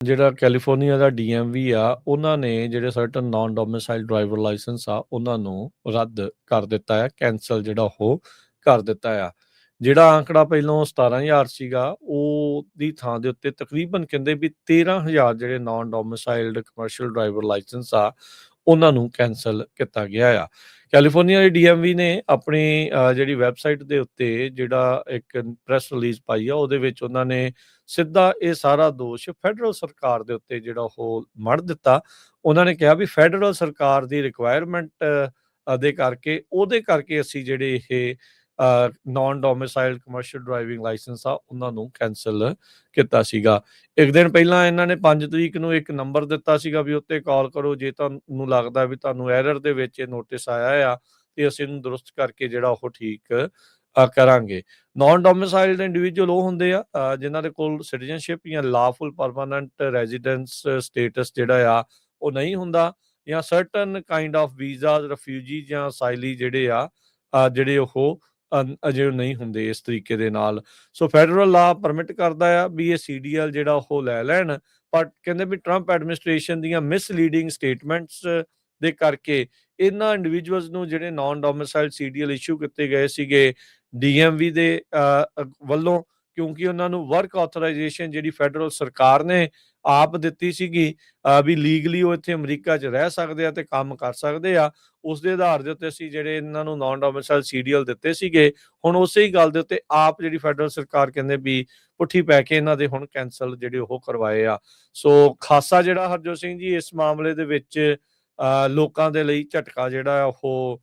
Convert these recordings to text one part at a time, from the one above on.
ਜਿਹੜਾ ਕੈਲੀਫੋਰਨੀਆ ਦਾ ਡੀਐਮਵੀ ਆ ਉਹਨਾਂ ਨੇ ਜਿਹੜੇ certain non domicile driver licence ਆ ਉਹਨਾਂ ਨੂੰ ਰੱਦ ਕਰ ਦਿੱਤਾ ਹੈ, ਕੈਂਸਲ ਜਿਹੜਾ ਉਹ ਕਰ ਦਿੱਤਾ ਆ। ਜਿਹੜਾ ਆંકੜਾ ਪਹਿਲਾਂ 17,000 ਸੀਗਾ ਉਹਦੀ ਥਾਂ ਦੇ ਉੱਤੇ ਤਕਰੀਬਨ ਕਹਿੰਦੇ ਵੀ 13,000 ਜਿਹੜੇ ਨਾਨ ਡੋਮਿਸਾਈਲਡ ਕਮਰਸ਼ੀਅਲ ਡਰਾਈਵਰ ਲਾਇਸੈਂਸ ਆ ਉਹਨਾਂ ਨੂੰ ਕੈਂਸਲ ਕੀਤਾ ਗਿਆ ਆ। ਕੈਲੀਫੋਰਨੀਆ ਦੇ ਡੀਐਮਵੀ ਨੇ ਆਪਣੀ ਜਿਹੜੀ ਵੈਬਸਾਈਟ ਦੇ ਉੱਤੇ ਜਿਹੜਾ ਇੱਕ ਪ੍ਰੈਸ ਰਿਲੀਜ਼ ਪਾਈ ਆ ਉਹਦੇ ਵਿੱਚ ਉਹਨਾਂ ਨੇ ਸਿੱਧਾ ਇਹ ਸਾਰਾ ਦੋਸ਼ ਫੈਡਰਲ ਸਰਕਾਰ ਦੇ ਉੱਤੇ ਜਿਹੜਾ ਉਹ ਮੜ ਦਿੱਤਾ। ਉਹਨਾਂ ਨੇ ਕਿਹਾ ਵੀ ਫੈਡਰਲ ਸਰਕਾਰ ਦੀ ਰਿਕੁਆਇਰਮੈਂਟ ਦੇ ਕਰਕੇ ਉਹਦੇ ਕਰਕੇ ਅਸੀਂ ਜਿਹੜੇ ਇਹ ਨਾਨ ਡੋਮਿਸਾਈਲਡ ਕਮਰਸ਼ੀਅਲ ਡਰਾਈਵਿੰਗ ਲਾਇਸੈਂਸ ਆ ਉਹਨਾਂ ਨੂੰ ਕੈਂਸਲ ਕੀਤਾ ਸੀਗਾ। ਇੱਕ ਦਿਨ ਪਹਿਲਾਂ ਇਹਨਾਂ ਨੇ 5 ਤਰੀਕ ਨੂੰ ਇੱਕ ਨੰਬਰ ਦਿੱਤਾ ਸੀਗਾ ਵੀ ਉੱਤੇ ਕਾਲ ਕਰੋ ਜੇ ਤੁਹਾਨੂੰ ਲੱਗਦਾ ਵੀ ਤੁਹਾਨੂੰ ਐਰਰ ਦੇ ਵਿੱਚ ਇਹ ਨੋਟਿਸ ਆਇਆ ਆ ਤੇ ਅਸੀਂ ਇਹਨੂੰ ਦਰੁਸਤ ਕਰਕੇ ਜਿਹੜਾ ਉਹ ਠੀਕ ਕਰਾਂਗੇ। ਨਾਨ ਡੋਮਿਸਾਈਲਡ ਇੰਡੀਵਿਜੂਅਲ ਉਹ ਹੁੰਦੇ ਆ ਜਿਨ੍ਹਾਂ ਦੇ ਕੋਲ ਸਿਟੀਜ਼ਨਸ਼ਿਪ ਜਾਂ ਲਾਫੁਲ ਪਰਮਾਨੈਂਟ ਰੈਜ਼ੀਡੈਂਸ ਸਟੇਟਸ ਜਿਹੜਾ ਆ ਉਹ ਨਹੀਂ ਹੁੰਦਾ, ਜਾਂ certain kind of visas refugee ਜਾਂ ਅਸਾਈਲੀ ਜਿਹੜੇ ਆ ਜਿਹੜੇ ਉਹ ਅਜੇ ਨਹੀਂ ਹੁੰਦੇ ਇਸ ਤਰੀਕੇ ਦੇ ਨਾਲ। ਸੋ ਫੈਡਰਲ ਲਾ ਪਰਮਿਟ ਕਰਦਾ ਆ ਵੀ ਇਹ ਸੀਡੀਐਲ ਜਿਹੜਾ ਉਹ ਲੈ ਲੈਣ, ਪਰ ਕਹਿੰਦੇ ਵੀ ਟਰੰਪ ਐਡਮਿਨਿਸਟ੍ਰੇਸ਼ਨ ਦੀਆਂ ਮਿਸਲੀਡਿੰਗ ਸਟੇਟਮੈਂਟਸ ਦੇ ਕਰਕੇ ਇਹਨਾਂ ਇੰਡੀਵਿਜੂਅਲਸ ਨੂੰ ਜਿਹੜੇ ਨਾਨ ਡੋਮਿਸਾਈਲਡ ਸੀਡੀਐਲ ਇਸ਼ੂ ਕੀਤੇ ਗਏ ਸੀਗੇ ਡੀਐਮਵੀ ਦੇ ਵੱਲੋਂ, ਕਿਉਂਕਿ ਉਹਨਾਂ ਨੂੰ ਵਰਕ ਆਥੋਰਾਈਜੇਸ਼ਨ ਜਿਹੜੀ ਫੈਡਰਲ ਸਰਕਾਰ ਨੇ ਆਪ ਦਿੱਤੀ ਸੀਗੀ ਵੀ ਲੀਗਲੀ ਉਹ ਇੱਥੇ ਅਮਰੀਕਾ 'ਚ ਰਹਿ ਸਕਦੇ ਆ ਤੇ ਕੰਮ ਕਰ ਸਕਦੇ ਆ, ਉਸ ਦੇ ਆਧਾਰ ਦੇ ਉੱਤੇ ਅਸੀਂ ਜਿਹੜੇ ਇਹਨਾਂ ਨੂੰ ਨਾਨ ਡੋਮਿਸਾਈਲ ਸੀਡੀਐਲ ਦਿੱਤੇ ਸੀਗੇ। ਹੁਣ ਉਸੇ ਹੀ ਗੱਲ ਦੇ ਉੱਤੇ ਆਪ ਜਿਹੜੀ ਫੈਡਰਲ ਸਰਕਾਰ ਕਹਿੰਦੇ ਵੀ ਪੁੱਠੀ ਪੈ ਕੇ ਇਹਨਾਂ ਦੇ ਹੁਣ ਕੈਂਸਲ ਜਿਹੜੇ ਉਹ ਕਰਵਾਏ ਆ। ਸੋ ਖਾਸਾ ਜਿਹੜਾ ਹਰਜੋਤ ਸਿੰਘ ਜੀ ਇਸ ਮਾਮਲੇ ਦੇ ਵਿੱਚ ਲੋਕਾਂ ਦੇ ਲਈ ਝਟਕਾ ਜਿਹੜਾ ਉਹ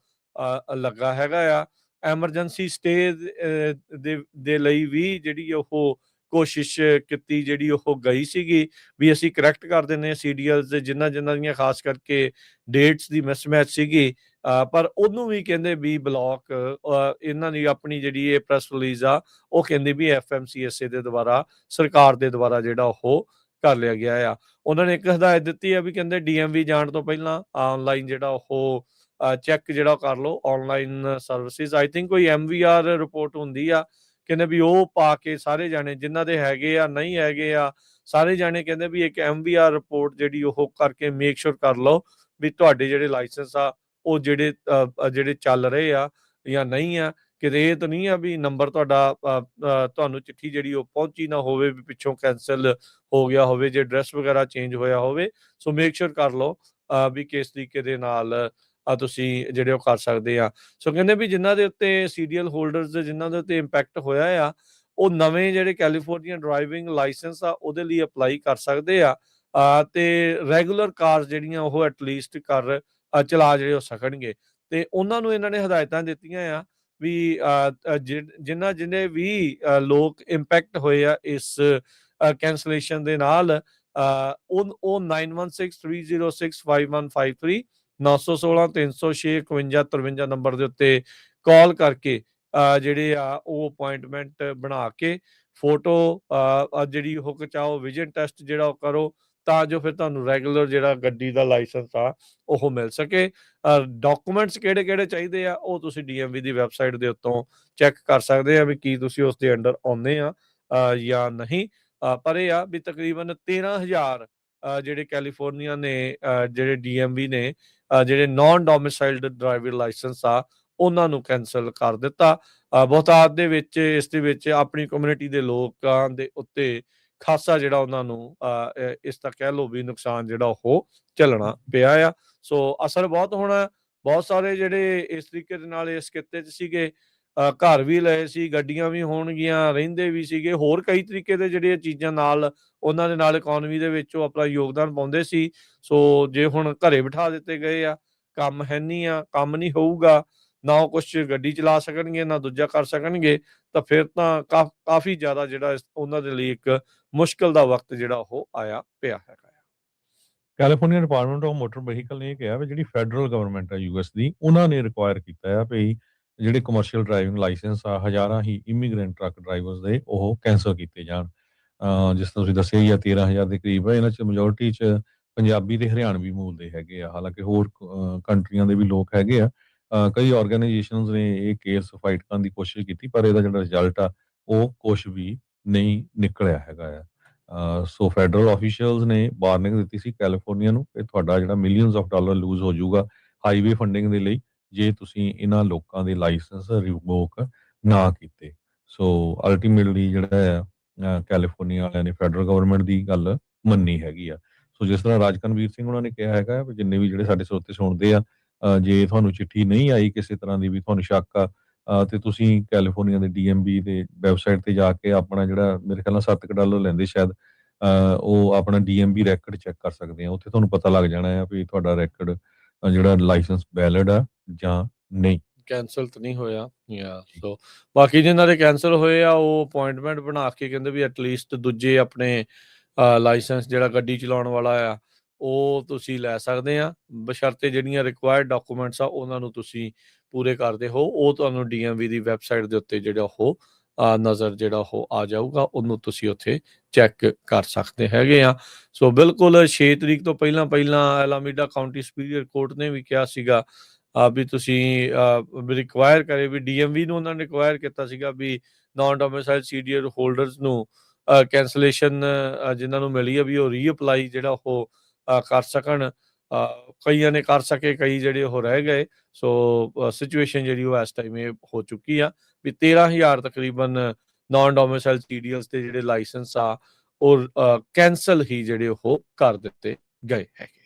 ਲੱਗਾ ਹੈਗਾ ਆ। ਐਮਰਜੈਂਸੀ ਸਟੇ ਦੇ ਲਈ ਵੀ ਜਿਹੜੀ ਉਹ ਕੋਸ਼ਿਸ਼ ਕੀਤੀ ਜਿਹੜੀ ਉਹ ਗਈ ਸੀਗੀ ਵੀ ਅਸੀਂ ਕਰੈਕਟ ਕਰ ਦਿੰਦੇ ਹਾਂ ਸੀਡੀਐਲਸ ਦੇ ਜਿਨ੍ਹਾਂ ਦੀਆਂ ਖਾਸ ਕਰਕੇ ਡੇਟਸ ਦੀ ਮਿਸਮੈਚ ਸੀਗੀ, ਪਰ ਉਹਨੂੰ ਵੀ ਕਹਿੰਦੇ ਵੀ ਬਲੌਕ ਇਹਨਾਂ ਦੀ ਆਪਣੀ ਜਿਹੜੀ ਇਹ ਪ੍ਰੈਸ ਰਿਲੀਜ਼ ਆ ਉਹ ਕਹਿੰਦੇ ਵੀ ਐਫਐਮਸੀਐਸਏ ਦੇ ਦੁਆਰਾ ਸਰਕਾਰ ਦੇ ਦੁਆਰਾ ਜਿਹੜਾ ਉਹ ਕਰ ਲਿਆ ਗਿਆ ਆ। ਉਹਨਾਂ ਨੇ ਇੱਕ ਹਦਾਇਤ ਦਿੱਤੀ ਆ ਵੀ ਕਹਿੰਦੇ ਡੀਐਮਵੀ ਜਾਣ ਤੋਂ ਪਹਿਲਾਂ ਆਨਲਾਈਨ ਜਿਹੜਾ ਉਹ ਚੈੱਕ ਜਿਹੜਾ ਕਰ ਲਓ ਆਨਲਾਈਨ ਸਰਵਿਸਿਜ਼। ਆਈ ਥਿੰਕ ਕੋਈ ਐਮਵੀਆਰ ਰਿਪੋਰਟ ਹੁੰਦੀ ਆ, ਕਹਿੰਦੇ ਵੀ ਉਹ ਪਾ ਕੇ ਸਾਰੇ ਜਾਣੇ ਜਿਨ੍ਹਾਂ ਦੇ ਹੈਗੇ ਆ ਨਹੀਂ ਹੈਗੇ ਆ ਸਾਰੇ ਜਾਣੇ ਕਹਿੰਦੇ ਵੀ ਇੱਕ ਐਮਵੀਆਰ ਰਿਪੋਰਟ ਜਿਹੜੀ ਉਹ ਕਰਕੇ ਮੇਕ ਸ਼ੋਰ ਕਰ ਲਓ ਵੀ ਤੁਹਾਡੇ ਜਿਹੜੇ ਲਾਇਸੈਂਸ ਆ ਉਹ ਜਿਹੜੇ ਚੱਲ ਰਹੇ ਆ ਜਾਂ ਨਹੀਂ ਆ। ਕਿਤੇ ਇਹ ਤਾਂ ਨਹੀਂ ਆ ਵੀ ਨੰਬਰ ਤੁਹਾਡਾ ਤੁਹਾਨੂੰ ਚਿੱਠੀ ਜਿਹੜੀ ਉਹ ਪਹੁੰਚੀ ਨਾ ਹੋਵੇ ਵੀ ਪਿੱਛੋਂ ਕੈਂਸਲ ਹੋ ਗਿਆ ਹੋਵੇ ਜੇ ਐਡਰੈਸ ਵਗੈਰਾ ਚੇਂਜ ਹੋਇਆ ਹੋਵੇ। ਸੋ ਮੇਕ ਸ਼ੋਰ ਕਰ ਲਓ ਵੀ ਕਿਸ ਤਰੀਕੇ ਦੇ ਨਾਲ ਤੁਸੀਂ ਜਿਹੜੇ ਉਹ ਕਰ ਸਕਦੇ ਆ। ਸੋ ਕਹਿੰਦੇ ਵੀ ਜਿਨ੍ਹਾਂ ਦੇ ਉੱਤੇ ਸੀਡੀਐਲ ਹੋਲਡਰਸ ਦੇ ਜਿਨ੍ਹਾਂ ਦੇ ਉੱਤੇ ਇੰਪੈਕਟ ਹੋਇਆ ਆ ਉਹ ਨਵੇਂ ਜਿਹੜੇ ਕੈਲੀਫੋਰਨੀਆ ਡਰਾਈਵਿੰਗ ਲਾਇਸੈਂਸ ਆ ਉਹਦੇ ਲਈ ਅਪਲਾਈ ਕਰ ਸਕਦੇ ਆ ਤੇ ਰੈਗੂਲਰ ਕਾਰਸ ਜਿਹੜੀਆਂ ਉਹ ਐਟਲੀਸਟ ਚਲਾ ਜਿਹੜੇ ਹੋ ਸਕਣਗੇ। ਤੇ ਉਹਨਾਂ ਨੂੰ ਇਹਨਾਂ ਨੇ ਹਦਾਇਤਾਂ ਦਿੱਤੀਆਂ ਆ ਵੀ ਜਿਹਨੇ ਵੀ ਲੋਕ ਇੰਪੈਕਟ ਹੋਏ ਆ ਇਸ ਕੈਂਸਲੇਸ਼ਨ ਦੇ ਨਾਲ ਉਹ 9163065153 916-306-5153 ਨੰਬਰ ਦੇ ਉੱਤੇ ਕਾਲ ਕਰਕੇ ਜਿਹੜੇ ਆ ਉਹ ਅਪਾਇੰਟਮੈਂਟ ਬਣਾ ਕੇ ਫੋਟੋ ਜਿਹੜੀ ਉਹ ਖਿਚਾਓ, ਵਿਜ਼ਨ ਟੈਸਟ ਜਿਹੜਾ ਉਹ ਕਰੋ ਤਾਂ ਜੋ ਫਿਰ ਤੁਹਾਨੂੰ ਰੈਗੂਲਰ ਜਿਹੜਾ ਗੱਡੀ ਦਾ ਲਾਇਸੈਂਸ ਆ ਉਹ ਮਿਲ ਸਕੇ। ਡਾਕੂਮੈਂਟਸ ਕਿਹੜੇ ਚਾਹੀਦੇ ਆ ਉਹ ਤੁਸੀਂ ਡੀਐਮਵੀ ਦੀ ਵੈਬਸਾਈਟ ਦੇ ਉੱਤੋਂ ਚੈੱਕ ਕਰ ਸਕਦੇ ਆ ਵੀ ਕੀ ਤੁਸੀਂ ਉਸ ਦੇ ਅੰਡਰ ਆਉਂਦੇ ਆ ਜਾਂ ਨਹੀਂ। ਪਰ ਇਹ ਆ ਵੀ ਤਕਰੀਬਨ 13,000 ਜਿਹੜੇ ਕੈਲੀਫੋਰਨੀਆ ਨੇ ਜਿਹੜੇ ਡੀਐਮਵੀ ਨੇ ਜਿਹੜੇ ਨਾਨ ਡੋਮਿਸਾਈਲਡ ਡਰਾਈਵਰ ਲਾਇਸੈਂਸ ਆ ਉਹਨਾਂ ਨੂੰ ਕੈਂਸਲ ਕਰ ਦਿੱਤਾ। ਬਹੁਤਾਤ ਦੇ ਵਿੱਚ ਇਸ ਦੇ ਵਿੱਚ ਆਪਣੀ ਕਮਿਊਨਿਟੀ ਦੇ ਲੋਕਾਂ ਦੇ ਉੱਤੇ ਖਾਸਾ ਜਿਹੜਾ ਉਹਨਾਂ ਨੂੰ ਇਸ ਦਾ ਕਹਿ ਲਓ ਵੀ ਨੁਕਸਾਨ ਜਿਹੜਾ ਉਹ ਝੱਲਣਾ ਪਿਆ ਆ। ਸੋ ਅਸਰ ਬਹੁਤ ਹੋਣਾ। ਬਹੁਤ ਸਾਰੇ ਜਿਹੜੇ ਇਸ ਤਰੀਕੇ ਦੇ ਨਾਲ ਇਸ ਕਿੱਤੇ 'ਚ ਸੀਗੇ ਘਰ ਵੀ ਲਏ ਸੀ, ਗੱਡੀਆਂ ਵੀ ਹੋਣਗੀਆਂ, ਰਹਿੰਦੇ ਵੀ ਸੀਗੇ, ਹੋਰ ਕਈ ਤਰੀਕੇ ਦੇ ਜਿਹੜੀਆਂ ਚੀਜ਼ਾਂ ਨਾਲ ਉਹਨਾਂ ਦੇ ਨਾਲ ਇਕੋਨਮੀ ਦੇ ਵਿੱਚ ਉਹ ਆਪਣਾ ਯੋਗਦਾਨ ਪਾਉਂਦੇ ਸੀ। ਸੋ ਜੇ ਹੁਣ ਘਰੇ ਬਿਠਾ ਦਿੱਤੇ ਗਏ ਆ, ਕੰਮ ਹੈ ਨਹੀਂ ਆ, ਕੰਮ ਨਹੀਂ ਹੋਊਗਾ, ਨਾ ਉਹ ਕੁਛ ਗੱਡੀ ਚਲਾ ਸਕਣਗੇ ਨਾ ਦੂਜਾ ਕਰ ਸਕਣਗੇ, ਤਾਂ ਫਿਰ ਤਾਂ ਕਾਫੀ ਜ਼ਿਆਦਾ ਜਿਹੜਾ ਉਹਨਾਂ ਦੇ ਲਈ ਇੱਕ ਮੁਸ਼ਕਿਲ ਦਾ ਵਕਤ ਜਿਹੜਾ ਉਹ ਆਇਆ ਪਿਆ ਹੈਗਾ। California department of motor vehicle ਨੇ ਇਹ ਕਿਹਾ ਵੀ ਜਿਹੜੀ ਫੈਡਰਲ ਗਵਰਨਮੈਂਟ ਹੈ ਯੂਐਸ ਦੀ ਉਹਨਾਂ ਨੇ ਰਿਕੁਆਇਰ ਕੀਤਾ ਆ ਵੀ ਜਿਹੜੇ ਕਮਰਸ਼ੀਅਲ ਡਰਾਈਵਿੰਗ ਲਾਇਸੈਂਸ ਆ ਹਜ਼ਾਰਾਂ ਹੀ ਇਮੀਗ੍ਰੈਂਟ ਟਰੱਕ ਡਰਾਈਵਰਸ ਦੇ ਉਹ ਕੈਂਸਲ ਕੀਤੇ ਜਾਣ। ਜਿਸ ਤਰ੍ਹਾਂ ਤੁਸੀਂ ਦੱਸਿਆ ਹੀ ਆ 13,000 ਦੇ ਕਰੀਬ ਹੈ, ਇਹਨਾਂ 'ਚ ਮੈਜੋਰਟੀ 'ਚ ਪੰਜਾਬੀ ਤੇ ਹਰਿਆਣਵੀ ਮੂਲ ਦੇ ਹੈਗੇ ਆ, ਹਾਲਾਂਕਿ ਹੋਰ ਕੰਟਰੀਆਂ ਦੇ ਵੀ ਲੋਕ ਹੈਗੇ ਆ। ਕਈ ਆਰਗੇਨਾਈਜੇਸ਼ਨਸ ਨੇ ਇਹ ਕੇਸ ਫਾਈਟ ਕਰਨ ਦੀ ਕੋਸ਼ਿਸ਼ ਕੀਤੀ ਪਰ ਇਹਦਾ ਜਿਹੜਾ ਰਿਜ਼ਲਟ ਆ ਉਹ ਕੁਛ ਵੀ ਨਹੀਂ ਨਿਕਲਿਆ ਹੈਗਾ ਆ। ਸੋ ਫੈਡਰਲ ਆਫੀਸ਼ੀਅਲਸ ਨੇ ਵਾਰਨਿੰਗ ਦਿੱਤੀ ਸੀ ਕੈਲੀਫੋਰਨੀਆ ਨੂੰ ਕਿ ਤੁਹਾਡਾ ਜਿਹੜਾ ਮਿਲੀਅਨਸ ਆਫ ਡਾਲਰ ਲੂਜ਼ ਹੋ ਜਾਊਗਾ ਹਾਈਵੇ ਫੰਡਿੰਗ ਦੇ ਲਈ ਜੇ ਤੁਸੀਂ ਇਹਨਾਂ ਲੋਕਾਂ ਦੇ ਲਾਇਸੈਂਸ ਰਿਵੋਕ ਨਾ ਕੀਤੇ। ਸੋ ਅਲਟੀਮੇਟਲੀ ਜਿਹੜਾ ਆ ਕੈਲੀਫੋਰਨੀਆ ਵਾਲਿਆਂ ਨੇ ਫੈਡਰਲ ਗਵਰਨਮੈਂਟ ਦੀ ਗੱਲ ਮੰਨੀ ਹੈਗੀ ਆ। ਸੋ ਜਿਸ ਤਰ੍ਹਾਂ ਰਾਜਕਨਵੀਰ ਸਿੰਘ ਉਹਨਾਂ ਨੇ ਕਿਹਾ ਹੈਗਾ ਵੀ ਜਿੰਨੇ ਵੀ ਜਿਹੜੇ ਸਾਡੇ ਸਰੋਤੇ ਸੁਣਦੇ ਆ, ਜੇ ਤੁਹਾਨੂੰ ਚਿੱਠੀ ਨਹੀਂ ਆਈ ਕਿਸੇ ਤਰ੍ਹਾਂ ਦੀ ਵੀ ਤੁਹਾਨੂੰ ਸ਼ੱਕ ਆ, ਤੇ ਤੁਸੀਂ ਕੈਲੀਫੋਰਨੀਆ ਦੇ ਡੀਐਮਵੀ ਦੇ ਵੈਬਸਾਈਟ ਤੇ ਜਾ ਕੇ ਆਪਣਾ ਜਿਹੜਾ ਮੇਰੇ ਖਿਆਲ ਨਾਲ $7 ਲੈਂਦੇ ਸ਼ਾਇਦ, ਉਹ ਆਪਣਾ ਡੀਐਮਵੀ ਰੈਕਡ ਚੈੱਕ ਕਰ ਸਕਦੇ ਆ। ਉੱਥੇ ਤੁਹਾਨੂੰ ਪਤਾ ਲੱਗ ਜਾਣਾ ਆ ਵੀ ਤੁਹਾਡਾ ਰੈਕਡ ਜਿਹੜਾ ਲਾਇਸੈਂਸ ਵੈਲਿਡ ਆ ਜਾਂ ਨਹੀਂ। ਕੈਂਸਲ ਤਾਂ ਨਹੀਂ ਹੋਇਆ ਯਾ ਜੀ। ਸੋ ਬਾਕੀ ਜਿਨ੍ਹਾਂ ਦੇ ਕੈਂਸਲ ਹੋਏ ਆ ਉਹ ਅਪਾਇੰਟਮੈਂਟ ਬਣਾ ਕੇ ਕਹਿੰਦੇ ਵੀ ਐਟਲੀਸਟ ਦੂਜੇ ਆਪਣੇ ਲਾਇਸੈਂਸ ਜਿਹੜਾ ਗੱਡੀ ਚਲਾਉਣ ਵਾਲਾ ਆ ਉਹ ਤੁਸੀਂ ਲੈ ਸਕਦੇ ਆ, ਬਸ਼ਰਤੇ ਜਿਹੜੀਆਂ ਰਿਕੁਆਇਰਡ ਡਾਕੂਮੈਂਟਸ ਆ ਉਹਨਾਂ ਨੂੰ ਤੁਸੀਂ ਪੂਰੇ ਕਰਦੇ ਹੋ। ਉਹ ਤੁਹਾਨੂੰ ਡੀਐਮਵੀ ਦੀ ਵੈਬਸਾਈਟ ਦੇ ਉੱਤੇ ਜਿਹੜਾ ਉਹ ਨਜ਼ਰ ਜਿਹੜਾ ਉਹ ਆ ਜਾਊਗਾ, ਉਹਨੂੰ ਤੁਸੀਂ ਉੱਥੇ ਚੈੱਕ ਕਰ ਸਕਦੇ ਹੈਗੇ ਆ। ਸੋ ਬਿਲਕੁਲ 6 ਤਰੀਕ ਤੋਂ ਪਹਿਲਾਂ ਪਹਿਲਾਂ ਐਲਾਮੀਡਾ ਕਾਊਂਟੀ ਸੁਪੀਰੀਅਰ ਕੋਰਟ ਨੇ ਵੀ ਕਿਹਾ ਸੀਗਾ ਵੀ ਤੁਸੀਂ ਰਿਕਵਾਇਰ ਕਰੇ ਵੀ ਡੀਐਮਵੀ ਨੂੰ ਉਹਨਾਂ ਨੇ ਰਿਕਵਾਇਰ ਕੀਤਾ ਸੀਗਾ ਵੀ ਨਾਨ ਡੋਮਿਸਾਈਲ ਸੀਡੀਆਰ ਹੋਲਡਰਸ ਨੂੰ ਕੈਂਸਲੇਸ਼ਨ ਜਿਨ੍ਹਾਂ ਨੂੰ ਮਿਲੀ ਆ ਵੀ ਉਹ ਰੀਅਪਲਾਈ ਜਿਹੜਾ ਉਹ ਕਰ ਸਕਣ। ਕਈਆਂ ਨੇ ਕਰ ਸਕੇ, ਕਈ ਜਿਹੜੇ ਉਹ ਰਹਿ ਗਏ। ਸੋ ਸਿਚੁਏਸ਼ਨ ਜਿਹੜੀ ਉਹ ਇਸ ਟਾਈਮ ਇਹ ਹੋ ਚੁੱਕੀ ਆ ਵੀ 13,000 ਤਕਰੀਬਨ ਨਾਨ ਡੋਮਿਸਾਈਲ ਸੀਡੀਐਲਸ ਦੇ ਜਿਹੜੇ ਲਾਇਸੈਂਸ ਆ ਉਹ ਕੈਂਸਲ ਹੀ ਜਿਹੜੇ ਉਹ ਕਰ ਦਿੱਤੇ ਗਏ ਹੈਗੇ।